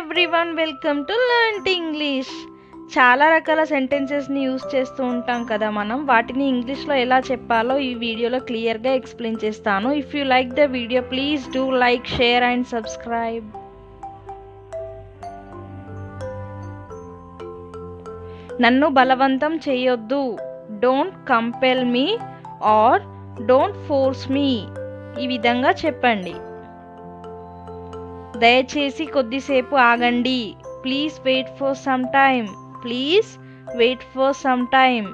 Everyone, welcome to learn English. చాలా రకాల సెంటెన్సెస్ని use చేస్తూ ఉంటాం కదా మనం. వాటిని ఇంగ్లీష్లో ఎలా చెప్పాలో ఈ వీడియోలో క్లియర్గా ఎక్స్ప్లెయిన్ చేస్తాను. If you like the video please do like, share and subscribe. నన్ను బలవంతం చేయొద్దు. Don't compel me or don't force me. ఈ విధంగా చెప్పండి. దయచేసి కొద్దిసేపు ఆగండి. Please wait for some time. Please wait for some time.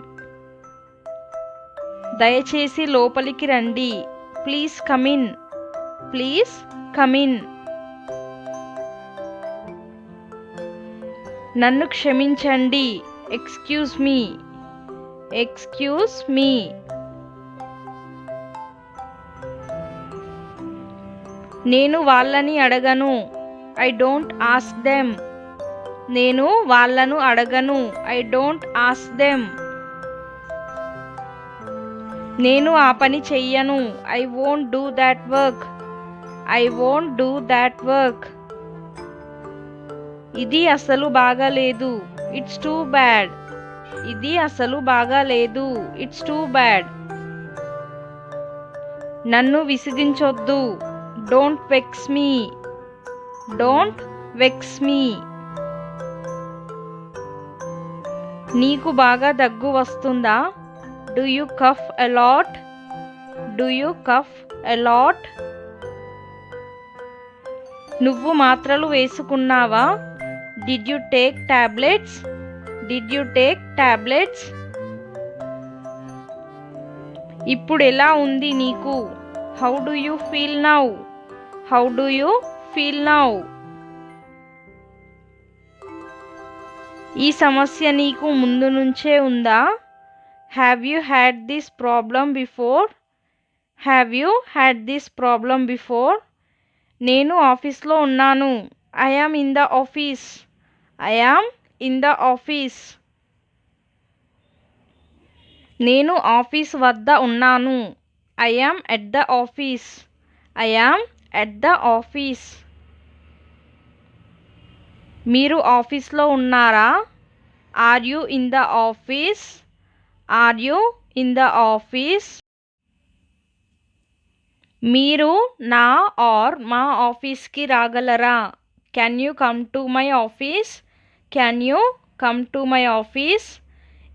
దయచేసి లోపలికి రండి. Please come in. Please come in. నన్ను క్షమించండి. Excuse me. Excuse me. నేను వాళ్ళని అడగను. I don't ask them. నేను వాళ్ళను అడగను. I don't ask them. నేను ఆ పని చెయ్యను. I won't do that work. I won't do that work. ఇది అసలు బాగాలేదు. It's too bad. ఇది అసలు బాగాలేదు. It's too bad. నన్ను విసిగించొద్దు. Don't vex me. Don't vex me. నీకు బాగా దగ్గు వస్తుందా? Do you cough a lot? Do you cough a lot? నువ్వు మాత్రలు వేసుకున్నావా? Did you take tablets? Did you take tablets? ఇప్పుడు ఎలా ఉంది నీకు? How do you feel now? How do you feel now? ఈ సమస్య నీకు ముందు నుంచే ఉందా? Have you had this problem before? Have you had this problem before? నేను ఆఫీస్లో ఉన్నాను. I am in the office. I am in the office. నేను ఆఫీస్ వద్ద ఉన్నాను. I am at the office. I am at the office. మీరు ఆఫీస్లో ఉన్నారా? Are you in the office? Are you in the office? మీరు నా or మా ఆఫీస్కి రాగలరా? Can you come to my office? Can you come to my office?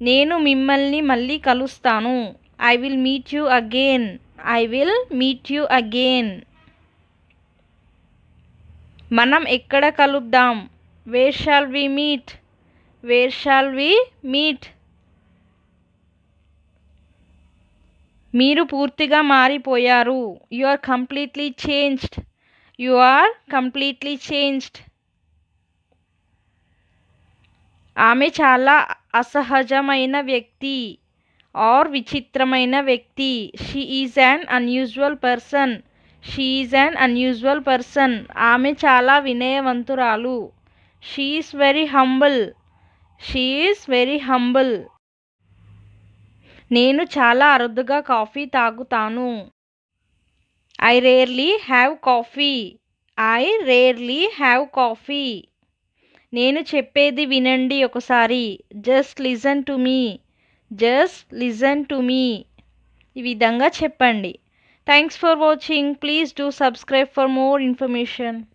నేను మిమ్మల్ని మళ్ళీ కలుస్తాను. I will meet you again. I will meet you again. మనం ఎక్కడ కలుద్దాం? Where shall we meet? Where shall we meet? మీరు పూర్తిగా మారిపోయారు. You are completely changed. You are completely changed. ఆమె చాలా అసహజమైన వ్యక్తి ఆర్ విచిత్రమైన వ్యక్తి. She is an unusual person. She is an unusual person. ఆమె చాలా వినయవంతురాలు. She is very humble. She is very humble. నేను చాలా అరుదుగా కాఫీ తాగుతాను. I rarely have coffee. I rarely have coffee. నేను చెప్పేది వినండి ఒకసారి. Just listen to me. Just listen to me. ఈ విధంగా చెప్పండి. Thanks for watching. Please do subscribe for more information.